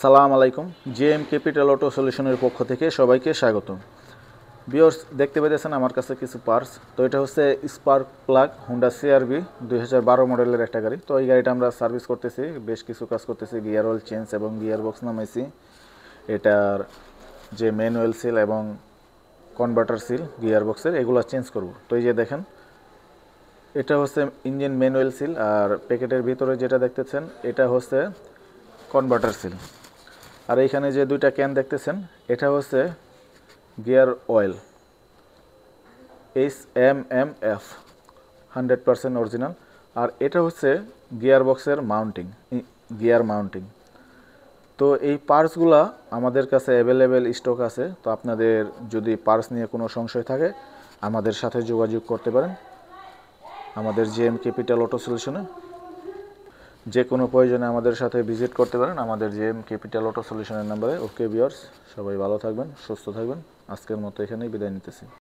সালাম আলাইকুম। JM capital auto সলিউশনের পক্ষ থেকে সবাইকে স্বাগত। ভিউয়ার্স, দেখতে পেয়েছেন আমার কাছে কিছু পার্টস। তো এটা হচ্ছে স্পার্ক প্লাগ হুন্ডা সিআরভি 2012 মডেলের একটা গাড়ি। তো এই গাড়িটা আমরা সার্ভিস করতেছি, বেশ কিছু কাজ করতেছি, গিয়ার অয়েল চেঞ্জ এবং গিয়ার বক্স নামাইছি। এটার যে ম্যানুয়াল সিল এবং কনভার্টার সিল গিয়ার বক্সের এগুলো চেঞ্জ করব। তো এই যে দেখেন, এটা হচ্ছে ইঞ্জিন ম্যানুয়াল সিল, আর প্যাকেটের ভিতরে যেটা দেখতেছেন এটা হচ্ছে কনভার্টার সিল। আর এইখানে যে দুইটা ক্যান দেখতেছেন এটা হচ্ছে গিয়ার অয়েল HMMF 100% অরিজিনাল। আর এটা হচ্ছে গিয়ার বক্সের গিয়ার মাউন্টিং। তো এই পার্টসগুলা আমাদের কাছে অ্যাভেলেবেল স্টক আছে। তো আপনাদের যদি পার্টস নিয়ে কোনো সংশয় থাকে আমাদের সাথে যোগাযোগ করতে পারেন আমাদের জেএম ক্যাপিটাল অটো সলিউশনে। যে কোনো প্রয়োজনে আমাদের সাথে ভিজিট করতে পারেন আমাদের জেএম ক্যাপিটাল অটো সলিউশনের নাম্বারে। ওকে ভিউয়ার্স, সবাই ভালো থাকবেন, সুস্থ থাকবেন। আজকের মতো এখানেই বিদায় নিতেছি।